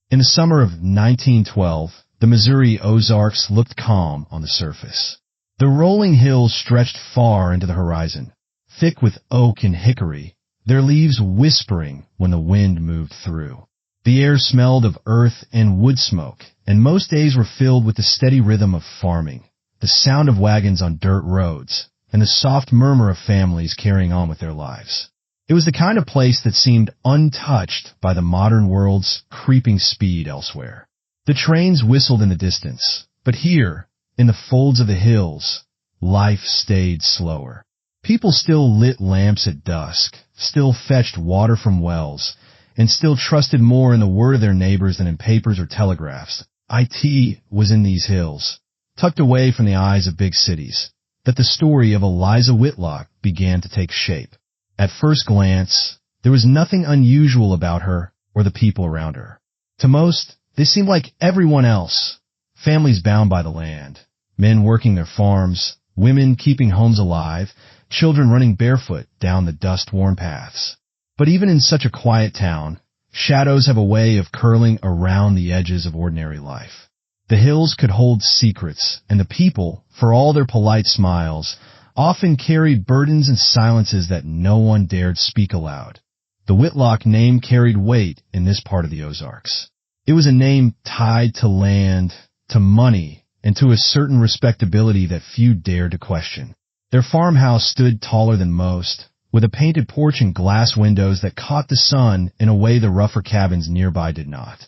In the summer of 1912, the Missouri Ozarks looked calm on the surface. The rolling hills stretched far into the horizon, thick with oak and hickory, their leaves whispering when the wind moved through. The air smelled of earth and wood smoke, and most days were filled with the steady rhythm of farming, the sound of wagons on dirt roads, and the soft murmur of families carrying on with their lives. It was the kind of place that seemed untouched by the modern world's creeping speed elsewhere. The trains whistled in the distance, but here, in the folds of the hills, life stayed slower. People still lit lamps at dusk, still fetched water from wells, and still trusted more in the word of their neighbors than in papers or telegraphs. It was in these hills, tucked away from the eyes of big cities, that the story of Eliza Whitlock began to take shape. At first glance, there was nothing unusual about her or the people around her. To most, they seemed like everyone else. Families bound by the land, men working their farms, women keeping homes alive, children running barefoot down the dust-worn paths. But even in such a quiet town, shadows have a way of curling around the edges of ordinary life. The hills could hold secrets, and the people, for all their polite smiles, often carried burdens and silences that no one dared speak aloud. The Whitlock name carried weight in this part of the Ozarks. It was a name tied to land, to money, and to a certain respectability that few dared to question. Their farmhouse stood taller than most, with a painted porch and glass windows that caught the sun in a way the rougher cabins nearby did not.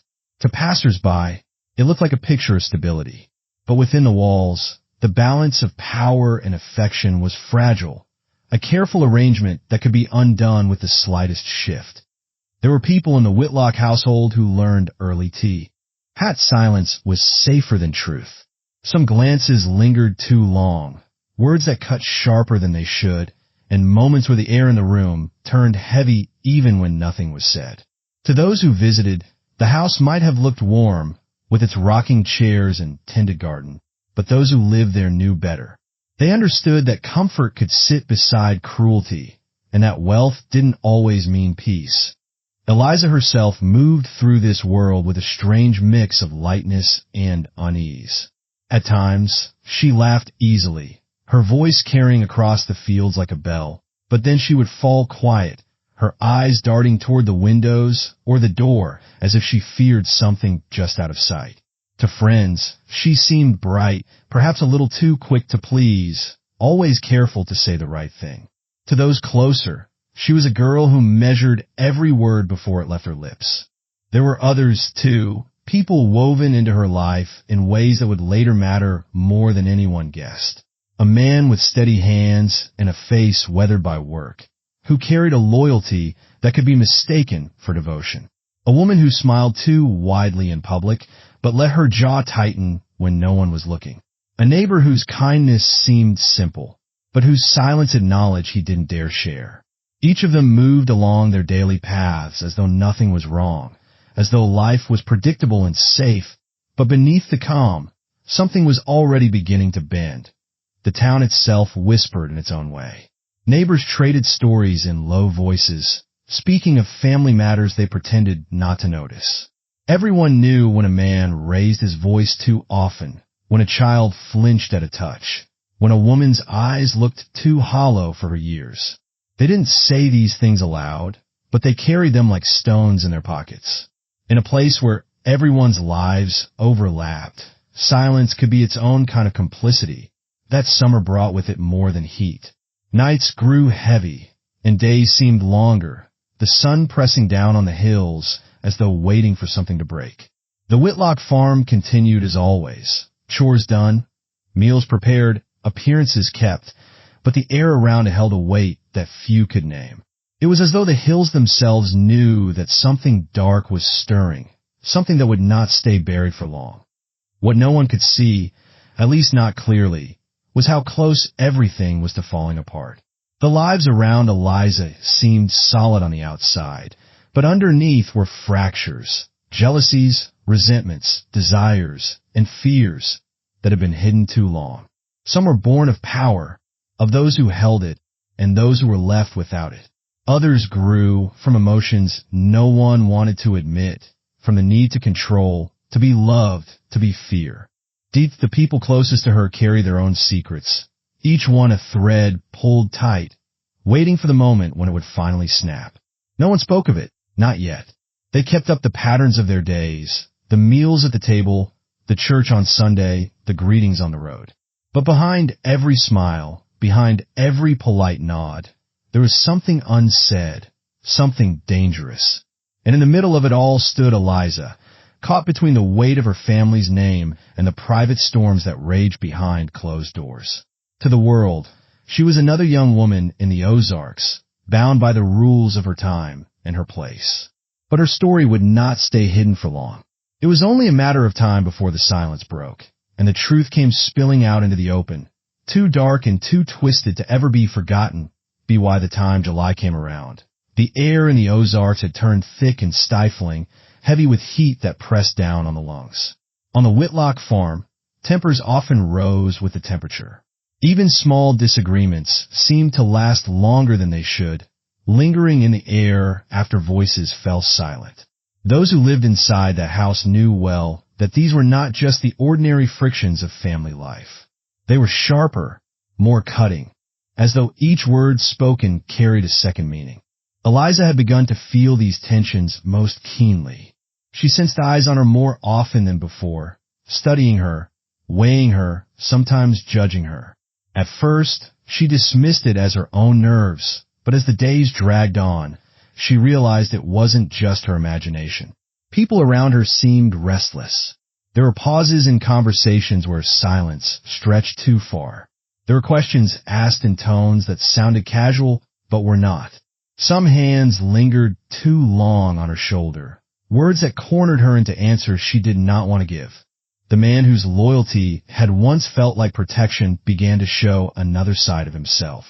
To passers-by, it looked like a picture of stability. But within the walls, the balance of power and affection was fragile, a careful arrangement that could be undone with the slightest shift. There were people in the Whitlock household who learned early tea. Pat silence was safer than truth. Some glances lingered too long, words that cut sharper than they should, and moments where the air in the room turned heavy even when nothing was said. To those who visited, the house might have looked warm, with its rocking chairs and tended garden, but those who lived there knew better. They understood that comfort could sit beside cruelty, and that wealth didn't always mean peace. Eliza herself moved through this world with a strange mix of lightness and unease. At times, she laughed easily, her voice carrying across the fields like a bell, but then she would fall quiet, her eyes darting toward the windows or the door as if she feared something just out of sight. To friends, she seemed bright, perhaps a little too quick to please, always careful to say the right thing. To those closer, she was a girl who measured every word before it left her lips. There were others, too, people woven into her life in ways that would later matter more than anyone guessed. A man with steady hands and a face weathered by work, who carried a loyalty that could be mistaken for devotion. A woman who smiled too widely in public, but let her jaw tighten when no one was looking. A neighbor whose kindness seemed simple, but whose silence and knowledge he didn't dare share. Each of them moved along their daily paths as though nothing was wrong, as though life was predictable and safe, but beneath the calm, something was already beginning to bend. The town itself whispered in its own way. Neighbors traded stories in low voices, speaking of family matters they pretended not to notice. Everyone knew when a man raised his voice too often, when a child flinched at a touch, when a woman's eyes looked too hollow for her years. They didn't say these things aloud, but they carried them like stones in their pockets. In a place where everyone's lives overlapped, silence could be its own kind of complicity. That summer brought with it more than heat. Nights grew heavy, and days seemed longer, the sun pressing down on the hills as though waiting for something to break. The Whitlock farm continued as always, chores done, meals prepared, appearances kept, but the air around it held a weight that few could name. It was as though the hills themselves knew that something dark was stirring, something that would not stay buried for long. What no one could see, at least not clearly, was how close everything was to falling apart. The lives around Eliza seemed solid on the outside, but underneath were fractures, jealousies, resentments, desires, and fears that had been hidden too long. Some were born of power, of those who held it, and those who were left without it. Others grew from emotions no one wanted to admit, from the need to control, to be loved, to be fear. Deep, the people closest to her carry their own secrets, each one a thread pulled tight, waiting for the moment when it would finally snap. No one spoke of it, not yet. They kept up the patterns of their days, the meals at the table, the church on Sunday, the greetings on the road. But behind every smile, behind every polite nod, there was something unsaid, something dangerous. And in the middle of it all stood Eliza, caught between the weight of her family's name and the private storms that raged behind closed doors. To the world, she was another young woman in the Ozarks, bound by the rules of her time and her place. But her story would not stay hidden for long. It was only a matter of time before the silence broke, and the truth came spilling out into the open, too dark and too twisted to ever be forgotten, by the time July came around. The air in the Ozarks had turned thick and stifling, heavy with heat that pressed down on the lungs. On the Whitlock farm, tempers often rose with the temperature. Even small disagreements seemed to last longer than they should, lingering in the air after voices fell silent. Those who lived inside that house knew well that these were not just the ordinary frictions of family life. They were sharper, more cutting, as though each word spoken carried a second meaning. Eliza had begun to feel these tensions most keenly. She sensed eyes on her more often than before, studying her, weighing her, sometimes judging her. At first, she dismissed it as her own nerves, but as the days dragged on, she realized it wasn't just her imagination. People around her seemed restless. There were pauses in conversations where silence stretched too far. There were questions asked in tones that sounded casual, but were not. Some hands lingered too long on her shoulder, words that cornered her into answers she did not want to give. The man whose loyalty had once felt like protection began to show another side of himself.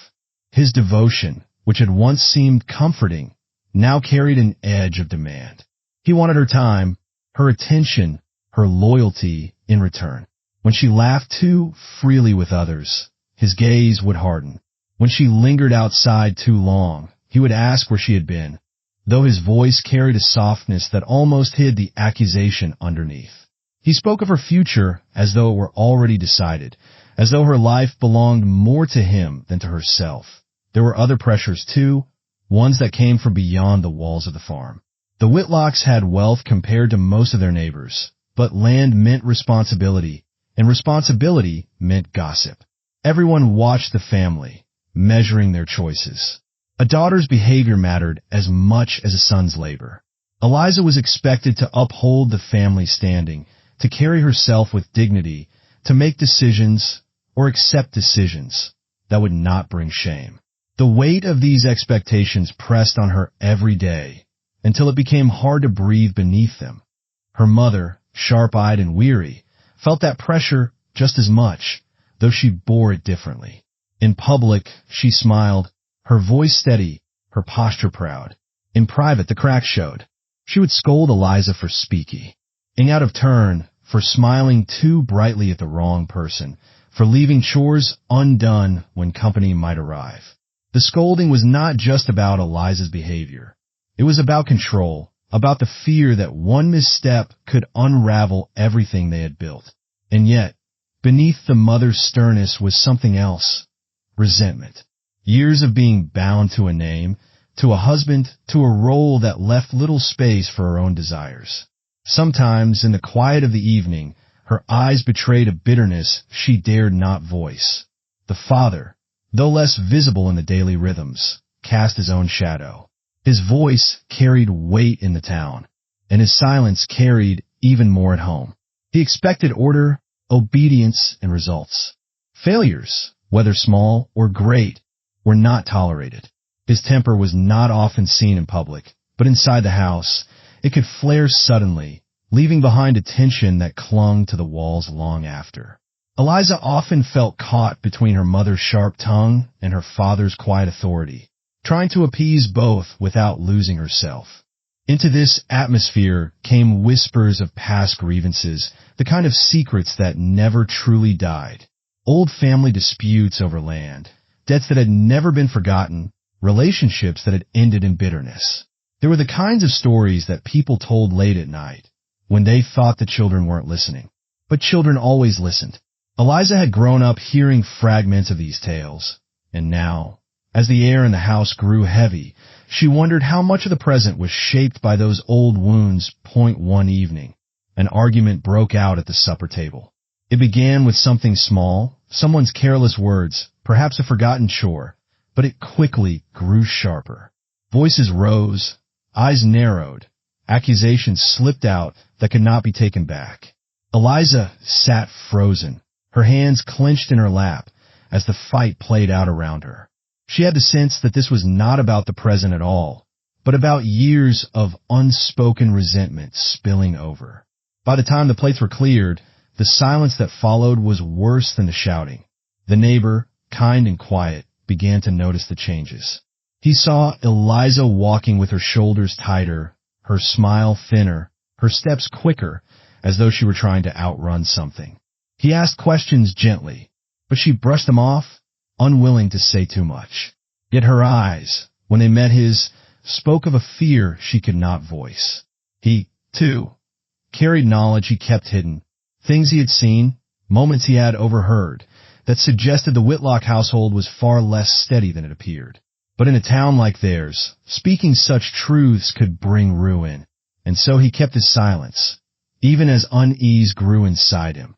His devotion, which had once seemed comforting, now carried an edge of demand. He wanted her time, her attention, her loyalty in return. When she laughed too freely with others, his gaze would harden. When she lingered outside too long, he would ask where she had been, though his voice carried a softness that almost hid the accusation underneath. He spoke of her future as though it were already decided, as though her life belonged more to him than to herself. There were other pressures too, ones that came from beyond the walls of the farm. The Whitlocks had wealth compared to most of their neighbors, but land meant responsibility, and responsibility meant gossip. Everyone watched the family, measuring their choices. A daughter's behavior mattered as much as a son's labor. Eliza was expected to uphold the family standing, to carry herself with dignity, to make decisions or accept decisions that would not bring shame. The weight of these expectations pressed on her every day until it became hard to breathe beneath them. Her mother, sharp-eyed and weary, felt that pressure just as much, though she bore it differently. In public, she smiled, her voice steady, her posture proud. In private, the cracks showed. She would scold Eliza for speaking out of turn, for smiling too brightly at the wrong person, for leaving chores undone when company might arrive. The scolding was not just about Eliza's behavior. It was about control, about the fear that one misstep could unravel everything they had built. And yet, beneath the mother's sternness was something else, resentment. Years of being bound to a name, to a husband, to a role that left little space for her own desires. Sometimes, in the quiet of the evening, her eyes betrayed a bitterness she dared not voice. The father, though less visible in the daily rhythms, cast his own shadow. His voice carried weight in the town, and his silence carried even more at home. He expected order, obedience, and results. Failures, whether small or great, were not tolerated. His temper was not often seen in public, but inside the house, it could flare suddenly, leaving behind a tension that clung to the walls long after. Eliza often felt caught between her mother's sharp tongue and her father's quiet authority, trying to appease both without losing herself. Into this atmosphere came whispers of past grievances, the kind of secrets that never truly died. Old family disputes over land, debts that had never been forgotten, relationships that had ended in bitterness. There were the kinds of stories that people told late at night, when they thought the children weren't listening. But children always listened. Eliza had grown up hearing fragments of these tales, and now, as the air in the house grew heavy, she wondered how much of the present was shaped by those old wounds. One evening, an argument broke out at the supper table. It began with something small, someone's careless words, perhaps a forgotten chore, but it quickly grew sharper. Voices rose, eyes narrowed, accusations slipped out that could not be taken back. Eliza sat frozen, her hands clenched in her lap as the fight played out around her. She had the sense that this was not about the present at all, but about years of unspoken resentment spilling over. By the time the plates were cleared, the silence that followed was worse than the shouting. The neighbor, kind and quiet, began to notice the changes. He saw Eliza walking with her shoulders tighter, her smile thinner, her steps quicker, as though she were trying to outrun something. He asked questions gently, but she brushed them off, unwilling to say too much. Yet her eyes, when they met his, spoke of a fear she could not voice. He, too, carried knowledge he kept hidden, things he had seen, moments he had overheard, that suggested the Whitlock household was far less steady than it appeared. But in a town like theirs, speaking such truths could bring ruin, and so he kept his silence, even as unease grew inside him.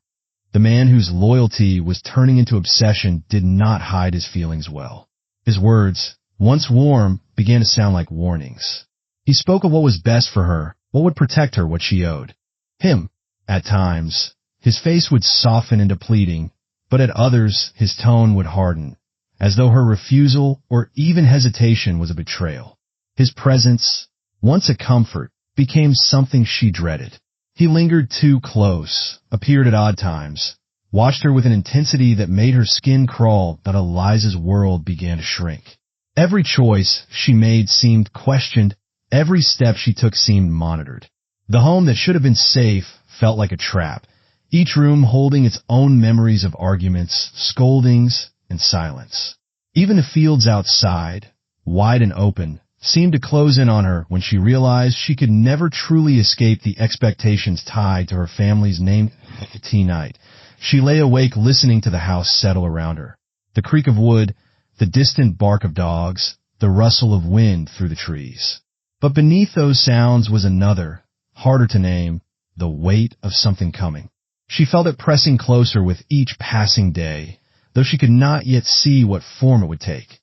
The man whose loyalty was turning into obsession did not hide his feelings well. His words, once warm, began to sound like warnings. He spoke of what was best for her, what would protect her, what she owed him. At times, his face would soften into pleading, but at others his tone would harden, as though her refusal or even hesitation was a betrayal. His presence, once a comfort, became something she dreaded. He lingered too close, appeared at odd times, watched her with an intensity that made her skin crawl, that Eliza's world began to shrink. Every choice she made seemed questioned, every step she took seemed monitored. The home that should have been safe felt like a trap, each room holding its own memories of arguments, scoldings, and silence. Even the fields outside, wide and open, seemed to close in on her when she realized she could never truly escape the expectations tied to her family's name. Tea night, she lay awake listening to the house settle around her. The creak of wood, the distant bark of dogs, the rustle of wind through the trees. But beneath those sounds was another, harder to name, the weight of something coming. She felt it pressing closer with each passing day, though she could not yet see what form it would take.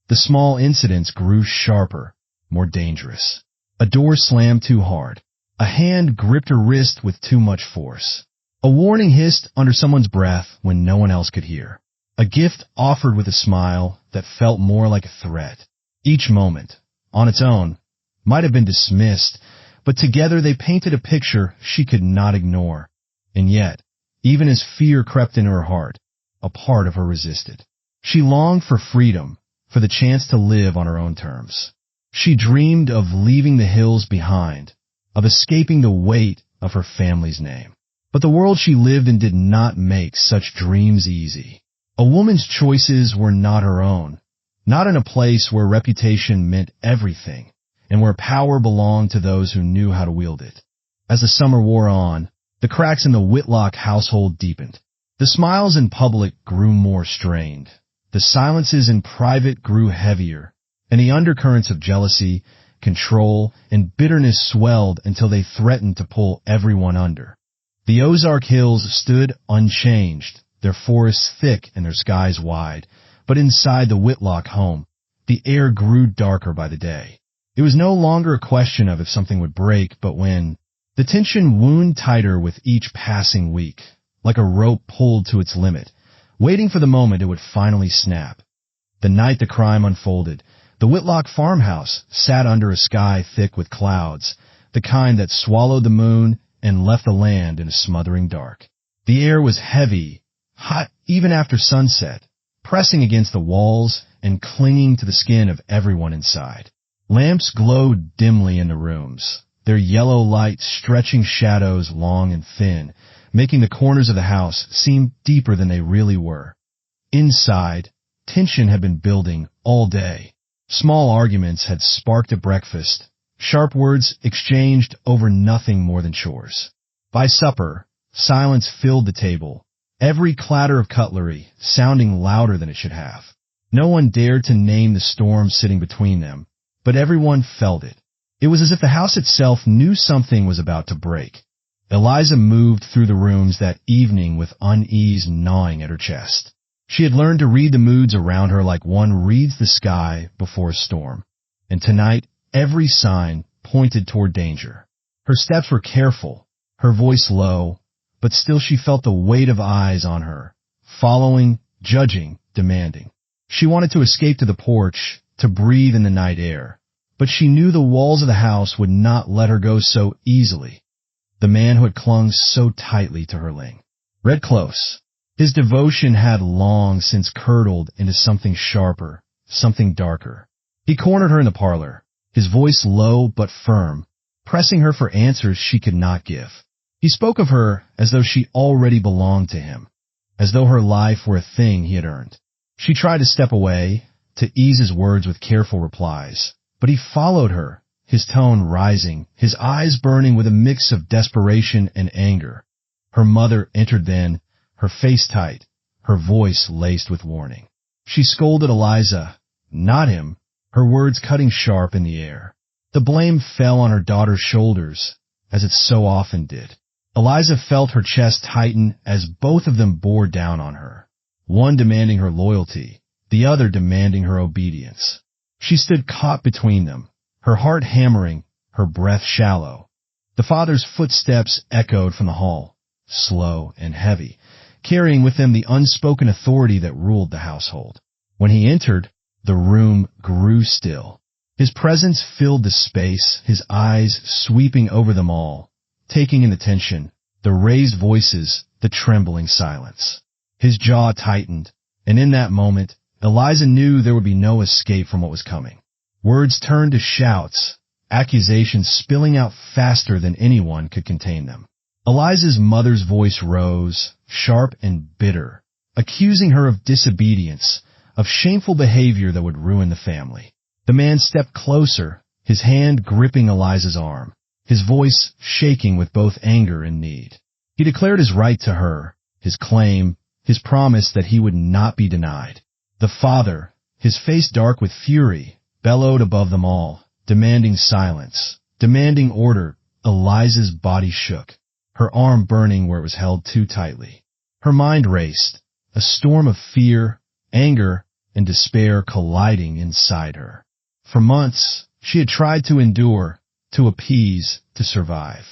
The small incidents grew sharper, more dangerous. A door slammed too hard. A hand gripped her wrist with too much force. A warning hissed under someone's breath when no one else could hear. A gift offered with a smile that felt more like a threat. Each moment, on its own, might have been dismissed, but together they painted a picture she could not ignore. And yet, even as fear crept into her heart, a part of her resisted. She longed for freedom, for the chance to live on her own terms. She dreamed of leaving the hills behind, of escaping the weight of her family's name. But the world she lived in did not make such dreams easy. A woman's choices were not her own, not in a place where reputation meant everything, and where power belonged to those who knew how to wield it. As the summer wore on, the cracks in the Whitlock household deepened. The smiles in public grew more strained. The silences in private grew heavier, and the undercurrents of jealousy, control, and bitterness swelled until they threatened to pull everyone under. The Ozark hills stood unchanged, their forests thick and their skies wide, but inside the Whitlock home, the air grew darker by the day. It was no longer a question of if something would break, but when. The tension wound tighter with each passing week, like a rope pulled to its limit, waiting for the moment it would finally snap. The night the crime unfolded, the Whitlock farmhouse sat under a sky thick with clouds, the kind that swallowed the moon and left the land in a smothering dark. The air was heavy, hot even after sunset, pressing against the walls and clinging to the skin of everyone inside. Lamps glowed dimly in the rooms, their yellow light stretching shadows long and thin, making the corners of the house seem deeper than they really were. Inside, tension had been building all day. Small arguments had sparked at breakfast, Sharp words exchanged over nothing more than chores. By supper, silence filled the table, every clatter of cutlery sounding louder than it should have. No one dared to name the storm sitting between them, but everyone felt it. It was as if the house itself knew something was about to break. Eliza moved through the rooms that evening with unease gnawing at her chest. She had learned to read the moods around her like one reads the sky before a storm. And tonight, every sign pointed toward danger. Her steps were careful, her voice low, but still she felt the weight of eyes on her, following, judging, demanding. She wanted to escape to the porch, to breathe in the night air, but she knew the walls of the house would not let her go so easily. The man who had clung so tightly to her read close. His devotion had long since curdled into something sharper, something darker. He cornered her in the parlor, his voice low but firm, pressing her for answers she could not give. He spoke of her as though she already belonged to him, as though her life were a thing he had earned. She tried to step away, to ease his words with careful replies, but he followed her, his tone rising, his eyes burning with a mix of desperation and anger. Her mother entered then, her face tight, her voice laced with warning. She scolded Eliza, not him, her words cutting sharp in the air. The blame fell on her daughter's shoulders, as it so often did. Eliza felt her chest tighten as both of them bore down on her, one demanding her loyalty, the other demanding her obedience. She stood caught between them, her heart hammering, her breath shallow. The father's footsteps echoed from the hall, slow and heavy, carrying with them the unspoken authority that ruled the household. When he entered, the room grew still. His presence filled the space, his eyes sweeping over them all, taking in the tension, the raised voices, the trembling silence. His jaw tightened, and in that moment, Eliza knew there would be no escape from what was coming. Words turned to shouts, accusations spilling out faster than anyone could contain them. Eliza's mother's voice rose, sharp and bitter, accusing her of disobedience, of shameful behavior that would ruin the family. The man stepped closer, his hand gripping Eliza's arm, his voice shaking with both anger and need. He declared his right to her, his claim, his promise that he would not be denied. The father, his face dark with fury, bellowed above them all, demanding silence, demanding order. Eliza's body shook, her arm burning where it was held too tightly. Her mind raced, a storm of fear, anger, and despair colliding inside her. For months, she had tried to endure, to appease, to survive.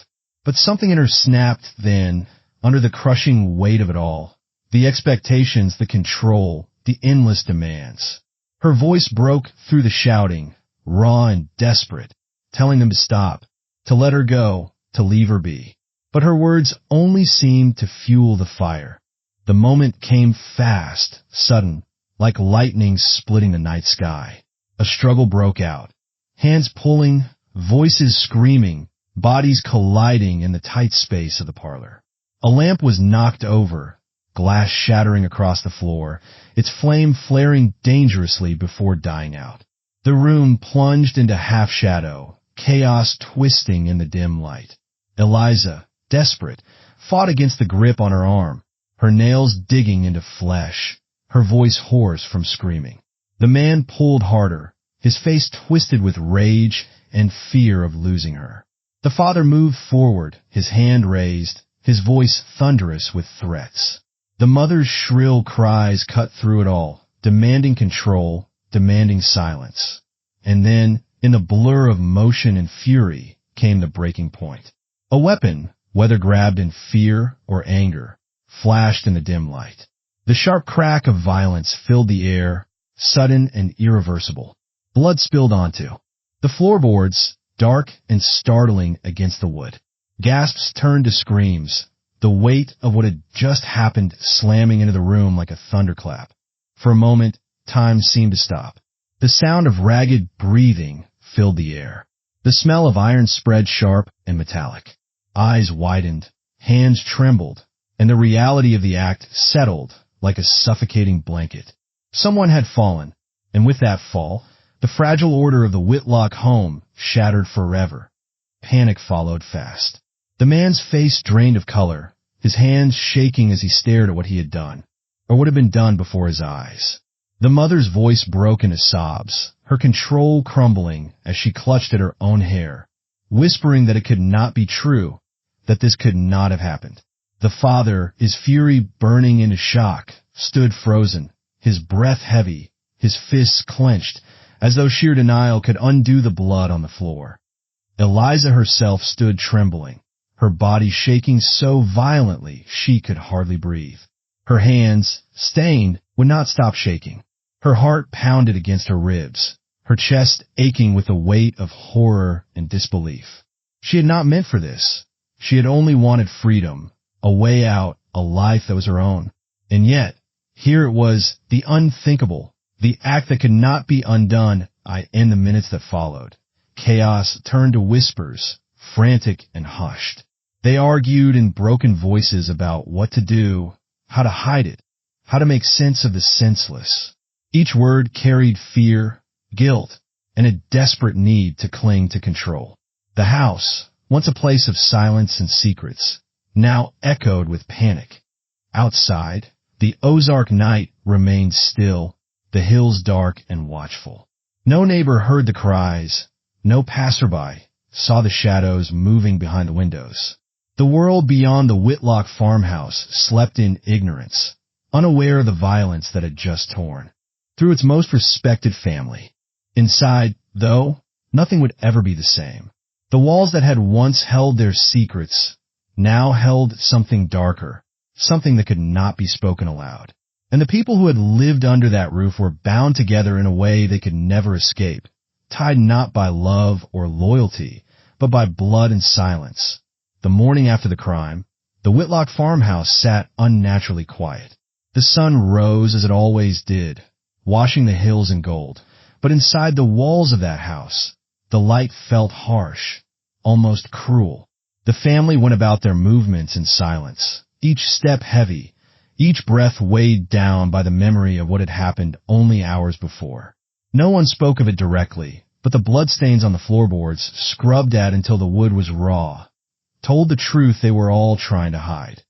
But something in her snapped then, under the crushing weight of it all. The expectations, the control, the endless demands. Her voice broke through the shouting, raw and desperate, telling them to stop, to let her go, to leave her be. But her words only seemed to fuel the fire. The moment came fast, sudden, like lightning splitting the night sky. A struggle broke out. Hands pulling, voices screaming, bodies colliding in the tight space of the parlor. A lamp was knocked over, glass shattering across the floor, its flame flaring dangerously before dying out. The room plunged into half-shadow, chaos twisting in the dim light. Eliza, desperate, fought against the grip on her arm, her nails digging into flesh, her voice hoarse from screaming. The man pulled harder, his face twisted with rage and fear of losing her. The father moved forward, his hand raised, his voice thunderous with threats. The mother's shrill cries cut through it all, demanding control, demanding silence. And then, in the blur of motion and fury, came the breaking point. A weapon, whether grabbed in fear or anger, flashed in the dim light. The sharp crack of violence filled the air, sudden and irreversible. Blood spilled onto the floorboards, dark and startling against the wood. Gasps turned to screams, the weight of what had just happened slamming into the room like a thunderclap. For a moment, time seemed to stop. The sound of ragged breathing filled the air. The smell of iron spread sharp and metallic. Eyes widened, hands trembled, and the reality of the act settled like a suffocating blanket. Someone had fallen, and with that fall, The fragile order of the Whitlock home shattered forever. Panic followed fast. The man's face drained of color, his hands shaking as he stared at what he had done, or what had been done before his eyes. The mother's voice broke into sobs, her control crumbling as she clutched at her own hair, whispering that it could not be true, that this could not have happened. The father, his fury burning into shock, stood frozen, his breath heavy, his fists clenched, as though sheer denial could undo the blood on the floor. Eliza herself stood trembling, her body shaking so violently she could hardly breathe. Her hands, stained, would not stop shaking. Her heart pounded against her ribs, her chest aching with the weight of horror and disbelief. She had not meant for this. She had only wanted freedom, a way out, a life that was her own. And yet, here it was, the unthinkable, the act that could not be undone. In the minutes that followed, chaos turned to whispers, frantic and hushed. They argued in broken voices about what to do, how to hide it, how to make sense of the senseless. Each word carried fear, guilt, and a desperate need to cling to control. The house, once a place of silence and secrets, now echoed with panic. Outside, the Ozark night remained still, the hills dark and watchful. No neighbor heard the cries, no passerby saw the shadows moving behind the windows. The world beyond the Whitlock farmhouse slept in ignorance, unaware of the violence that had just torn through its most respected family. Inside, though, nothing would ever be the same. The walls that had once held their secrets now held something darker, something that could not be spoken aloud. And the people who had lived under that roof were bound together in a way they could never escape, tied not by love or loyalty, but by blood and silence. The morning after the crime, the Whitlock farmhouse sat unnaturally quiet. The sun rose as it always did, washing the hills in gold, but inside the walls of that house, the light felt harsh, almost cruel. The family went about their movements in silence, each step heavy, each breath weighed down by the memory of what had happened only hours before. No one spoke of it directly, but the bloodstains on the floorboards, scrubbed at until the wood was raw, told the truth they were all trying to hide.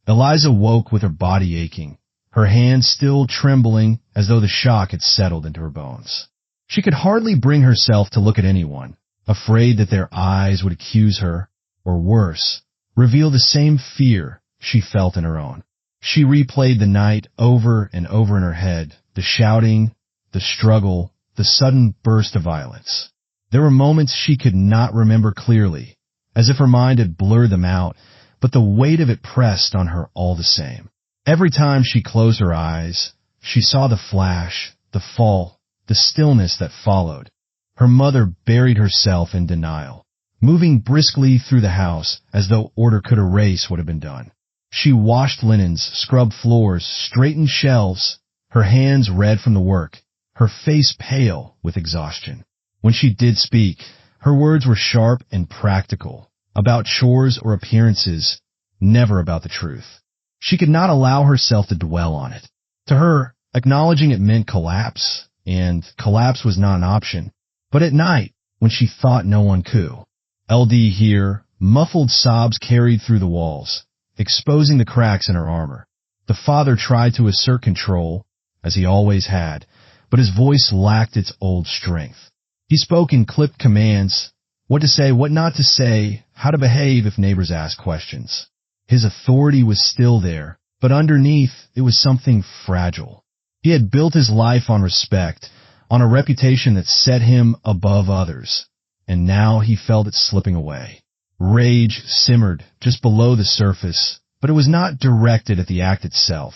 Eliza woke with her body aching, her hands still trembling as though the shock had settled into her bones. She could hardly bring herself to look at anyone, afraid that their eyes would accuse her, or worse, reveal the same fear she felt in her own. She replayed the night over and over in her head, the shouting, the struggle, the sudden burst of violence. There were moments she could not remember clearly, as if her mind had blurred them out, but the weight of it pressed on her all the same. Every time she closed her eyes, she saw the flash, the fall, the stillness that followed. Her mother buried herself in denial, moving briskly through the house as though order could erase what had been done. She washed linens, scrubbed floors, straightened shelves, her hands red from the work, her face pale with exhaustion. When she did speak, her words were sharp and practical, about chores or appearances, never about the truth. She could not allow herself to dwell on it. To her, acknowledging it meant collapse, and collapse was not an option. But at night, when she thought no one could, LD here, muffled sobs carried through the walls, exposing the cracks in her armor. The father tried to assert control, as he always had, but his voice lacked its old strength. He spoke in clipped commands, what to say, what not to say, how to behave if neighbors asked questions. His authority was still there, but underneath it was something fragile. He had built his life on respect, on a reputation that set him above others, and now he felt it slipping away. Rage simmered just below the surface, but it was not directed at the act itself.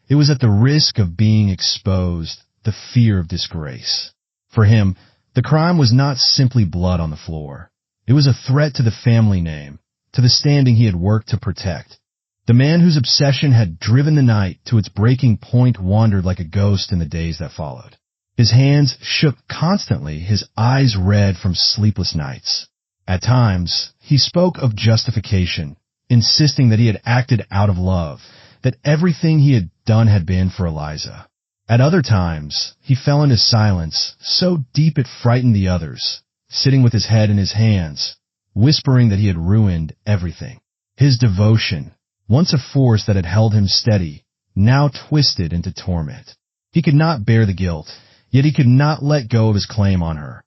It was at the risk of being exposed, the fear of disgrace. For him, the crime was not simply blood on the floor. It was a threat to the family name, to the standing he had worked to protect. The man whose obsession had driven the night to its breaking point wandered like a ghost in the days that followed. His hands shook constantly, his eyes red from sleepless nights. At times, he spoke of justification, insisting that he had acted out of love, that everything he had done had been for Eliza. At other times, he fell into silence so deep it frightened the others, sitting with his head in his hands, whispering that he had ruined everything. His devotion, once a force that had held him steady, now twisted into torment. He could not bear the guilt, yet he could not let go of his claim on her.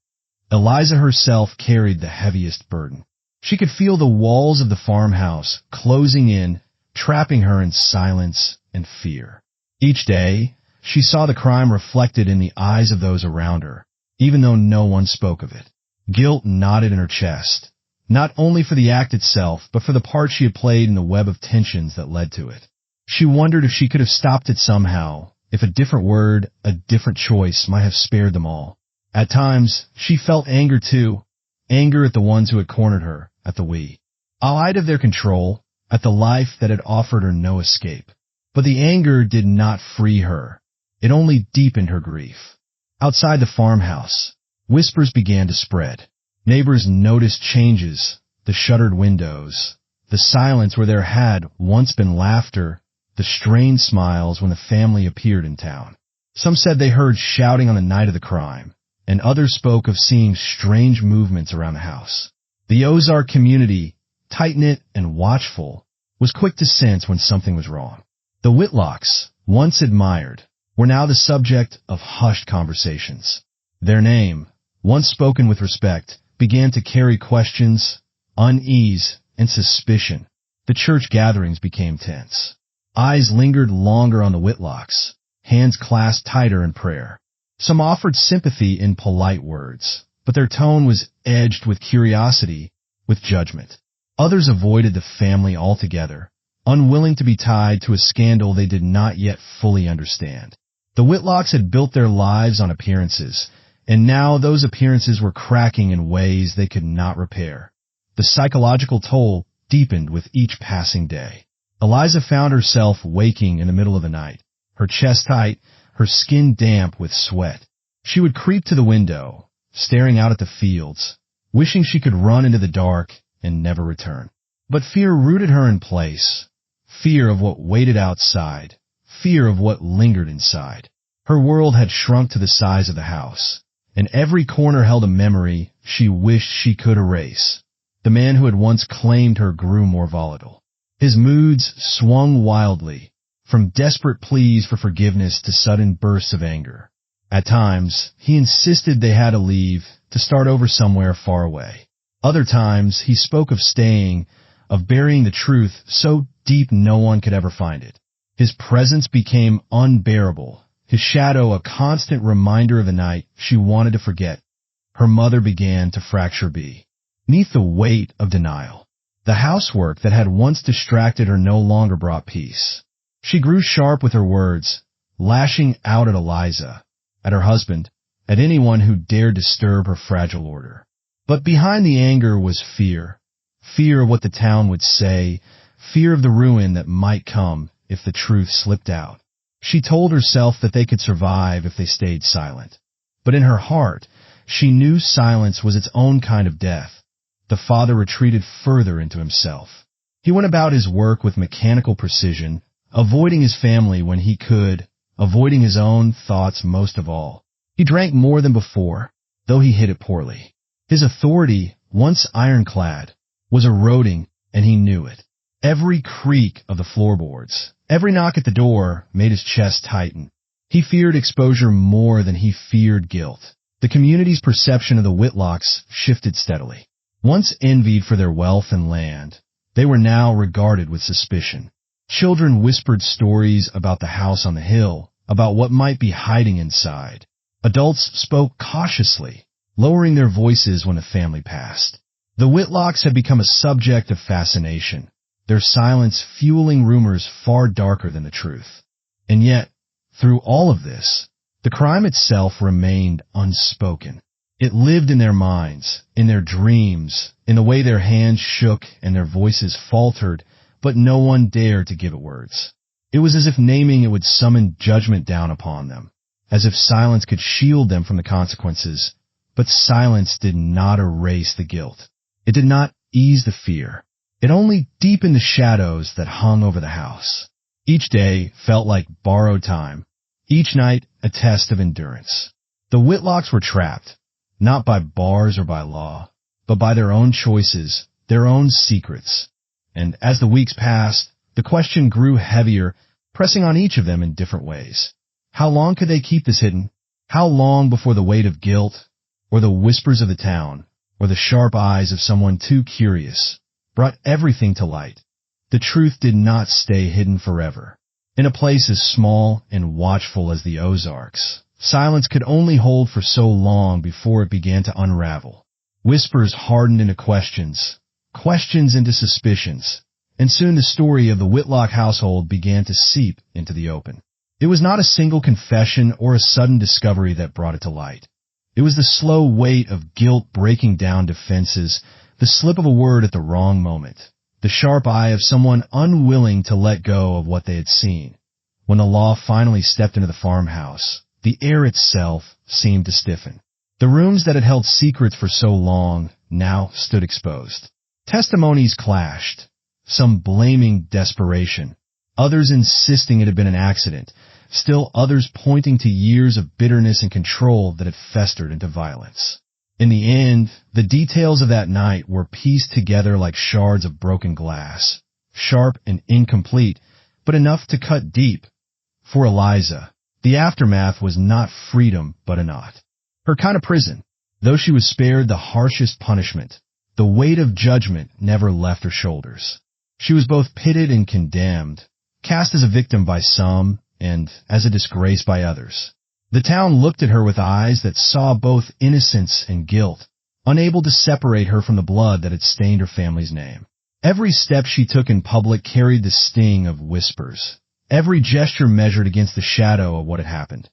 Eliza herself carried the heaviest burden. She could feel the walls of the farmhouse closing in, trapping her in silence and fear. Each day, she saw the crime reflected in the eyes of those around her, even though no one spoke of it. Guilt knotted in her chest, not only for the act itself, but for the part she had played in the web of tensions that led to it. She wondered if she could have stopped it somehow, if a different word, a different choice might have spared them all. At times, she felt anger too, anger at the ones who had cornered her, at the we. Out of their control, at the life that had offered her no escape. But the anger did not free her. It only deepened her grief. Outside the farmhouse, whispers began to spread. Neighbors noticed changes, the shuttered windows, the silence where there had once been laughter, the strained smiles when the family appeared in town. Some said they heard shouting on the night of the crime, and others spoke of seeing strange movements around the house. The Ozark community, tight-knit and watchful, was quick to sense when something was wrong. The Whitlocks, once admired, were now the subject of hushed conversations. Their name, once spoken with respect, began to carry questions, unease, and suspicion. The church gatherings became tense. Eyes lingered longer on the Whitlocks, hands clasped tighter in prayer. Some offered sympathy in polite words, but their tone was edged with curiosity, with judgment. Others avoided the family altogether, unwilling to be tied to a scandal they did not yet fully understand. The Whitlocks had built their lives on appearances, and now those appearances were cracking in ways they could not repair. The psychological toll deepened with each passing day. Eliza found herself waking in the middle of the night, her chest tight, her skin damp with sweat. She would creep to the window, staring out at the fields, wishing she could run into the dark and never return. But fear rooted her in place, fear of what waited outside, fear of what lingered inside. Her world had shrunk to the size of the house, and every corner held a memory she wished she could erase. The man who had once claimed her grew more volatile. His moods swung wildly, from desperate pleas for forgiveness to sudden bursts of anger. At times, he insisted they had to leave, to start over somewhere far away. Other times, he spoke of staying, of burying the truth so deep no one could ever find it. His presence became unbearable, his shadow a constant reminder of the night she wanted to forget. Her mother began to fracture beneath the weight of denial. The housework that had once distracted her no longer brought peace. She grew sharp with her words, lashing out at Eliza, at her husband, at anyone who dared disturb her fragile order. But behind the anger was fear. Fear of what the town would say, fear of the ruin that might come if the truth slipped out. She told herself that they could survive if they stayed silent. But in her heart, she knew silence was its own kind of death. The father retreated further into himself. He went about his work with mechanical precision, avoiding his family when he could, avoiding his own thoughts most of all. He drank more than before, though he hid it poorly. His authority, once ironclad, was eroding, and he knew it. Every creak of the floorboards, every knock at the door made his chest tighten. He feared exposure more than he feared guilt. The community's perception of the Whitlocks shifted steadily. Once envied for their wealth and land, they were now regarded with suspicion. Children whispered stories about the house on the hill, about what might be hiding inside. Adults spoke cautiously, lowering their voices when a family passed. The Whitlocks had become a subject of fascination, their silence fueling rumors far darker than the truth. And yet, through all of this, the crime itself remained unspoken. It lived in their minds, in their dreams, in the way their hands shook and their voices faltered, but no one dared to give it words. It was as if naming it would summon judgment down upon them, as if silence could shield them from the consequences. But silence did not erase the guilt. It did not ease the fear. It only deepened the shadows that hung over the house. Each day felt like borrowed time. each night a test of endurance. The Whitlocks were trapped, not by bars or by law, but by their own choices, their own secrets. And as the weeks passed, the question grew heavier, pressing on each of them in different ways. How long could they keep this hidden? How long before the weight of guilt, or the whispers of the town, or the sharp eyes of someone too curious, brought everything to light? The truth did not stay hidden forever. In a place as small and watchful as the Ozarks, silence could only hold for so long before it began to unravel. Whispers hardened into questions, questions into suspicions, and soon the story of the Whitlock household began to seep into the open. It was not a single confession or a sudden discovery that brought it to light. It was the slow weight of guilt breaking down defenses, the slip of a word at the wrong moment, the sharp eye of someone unwilling to let go of what they had seen. When the law finally stepped into the farmhouse, the air itself seemed to stiffen. The rooms that had held secrets for so long now stood exposed. Testimonies clashed, some blaming desperation, others insisting it had been an accident, still others pointing to years of bitterness and control that had festered into violence. In the end, the details of that night were pieced together like shards of broken glass, sharp and incomplete, but enough to cut deep. For Eliza, the aftermath was not freedom but a knot. Her kind of prison. Though she was spared the harshest punishment, the weight of judgment never left her shoulders. She was both pitted and condemned, cast as a victim by some and as a disgrace by others. The town looked at her with eyes that saw both innocence and guilt, unable to separate her from the blood that had stained her family's name. Every step she took in public carried the sting of whispers. Every gesture measured against the shadow of what had happened.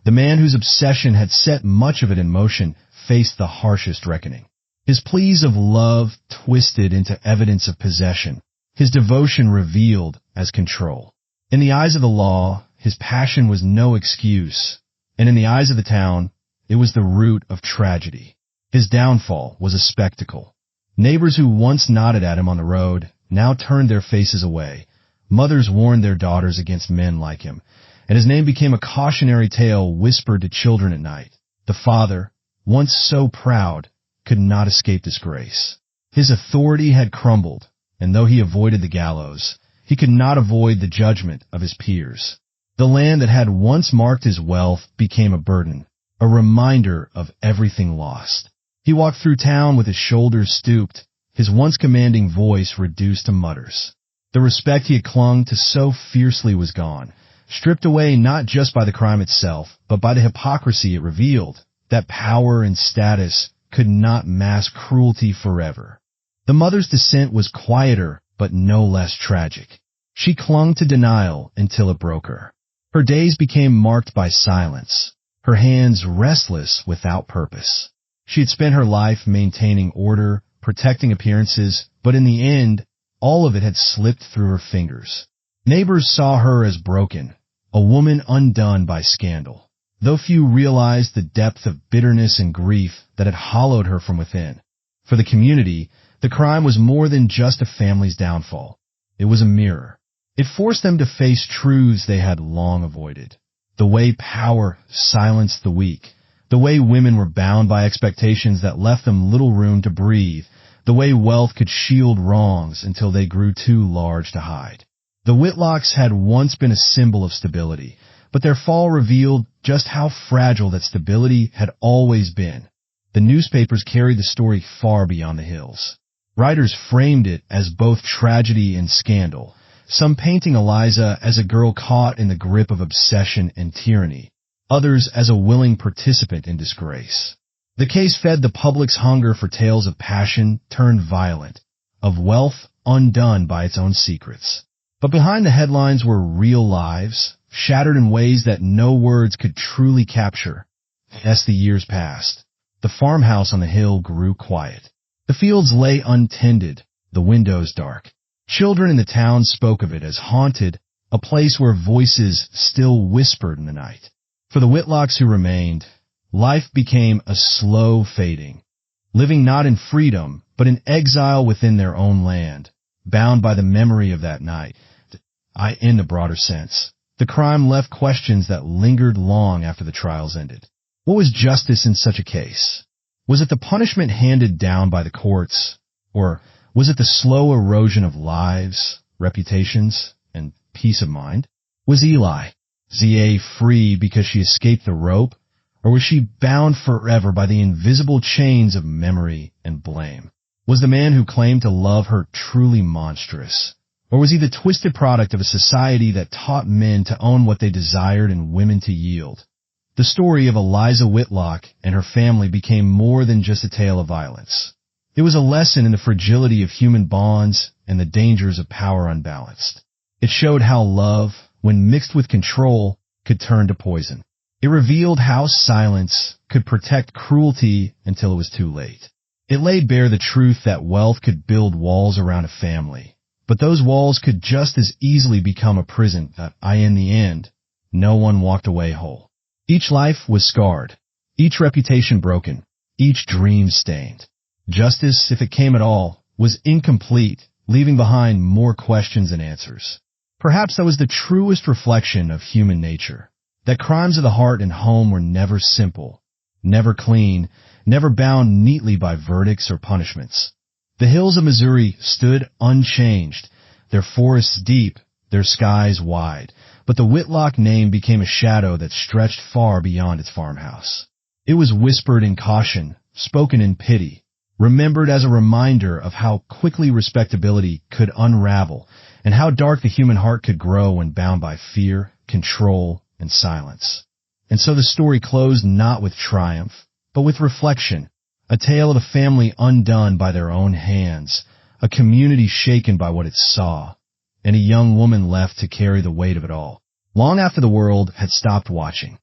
The man whose obsession had set much of it in motion faced the harshest reckoning. His pleas of love twisted into evidence of possession, his devotion revealed as control. In the eyes of the law, his passion was no excuse, and in the eyes of the town, it was the root of tragedy. His downfall was a spectacle. Neighbors who once nodded at him on the road now turned their faces away. Mothers warned their daughters against men like him, and his name became a cautionary tale whispered to children at night. The father, once so proud, could not escape disgrace. His authority had crumbled, and though he avoided the gallows, he could not avoid the judgment of his peers. The land that had once marked his wealth became a burden, a reminder of everything lost. He walked through town with his shoulders stooped, his once commanding voice reduced to mutters. The respect he had clung to so fiercely was gone, stripped away not just by the crime itself, but by the hypocrisy it revealed, that power and status could not mask cruelty forever. The mother's descent was quieter, but no less tragic. She clung to denial until it broke her. Her days became marked by silence, her hands restless without purpose. She had spent her life maintaining order, protecting appearances, but in the end, all of it had slipped through her fingers. Neighbors saw her as broken, a woman undone by scandal, though few realized the depth of bitterness and grief that had hollowed her from within. For the community, the crime was more than just a family's downfall. It was a mirror. It forced them to face truths they had long avoided. The way power silenced the weak, the way women were bound by expectations that left them little room to breathe, the way wealth could shield wrongs until they grew too large to hide. The Whitlocks had once been a symbol of stability, but their fall revealed just how fragile that stability had always been. The newspapers carried the story far beyond the hills. Writers framed it as both tragedy and scandal, some painting Eliza as a girl caught in the grip of obsession and tyranny, others as a willing participant in disgrace. The case fed the public's hunger for tales of passion turned violent, of wealth undone by its own secrets. But behind the headlines were real lives, shattered in ways that no words could truly capture. As the years passed, the farmhouse on the hill grew quiet. The fields lay untended, the windows dark. Children in the town spoke of it as haunted, a place where voices still whispered in the night. For the Whitlocks who remained, life became a slow fading, living not in freedom, but in exile within their own land, bound by the memory of that night. In the broader sense, The crime left questions that lingered long after the trials ended. What was justice in such a case? Was it the punishment handed down by the courts? Or was it the slow erosion of lives, reputations, and peace of mind? Was Za free because she escaped the rope? Or was she bound forever by the invisible chains of memory and blame? Was the man who claimed to love her truly monstrous? Or was he the twisted product of a society that taught men to own what they desired and women to yield? The story of Eliza Whitlock and her family became more than just a tale of violence. It was a lesson in the fragility of human bonds and the dangers of power unbalanced. It showed how love, when mixed with control, could turn to poison. It revealed how silence could protect cruelty until it was too late. It laid bare the truth that wealth could build walls around a family, but those walls could just as easily become a prison that, in the end, no one walked away whole. Each life was scarred, each reputation broken, each dream stained. Justice, if it came at all, was incomplete, leaving behind more questions than answers. Perhaps that was the truest reflection of human nature, that crimes of the heart and home were never simple, never clean, never bound neatly by verdicts or punishments. The hills of Missouri stood unchanged, their forests deep, their skies wide, but the Whitlock name became a shadow that stretched far beyond its farmhouse. It was whispered in caution, spoken in pity, remembered as a reminder of how quickly respectability could unravel and how dark the human heart could grow when bound by fear, control, and silence. And so the story closed not with triumph, but with reflection, a tale of a family undone by their own hands, a community shaken by what it saw, and a young woman left to carry the weight of it all, long after the world had stopped watching.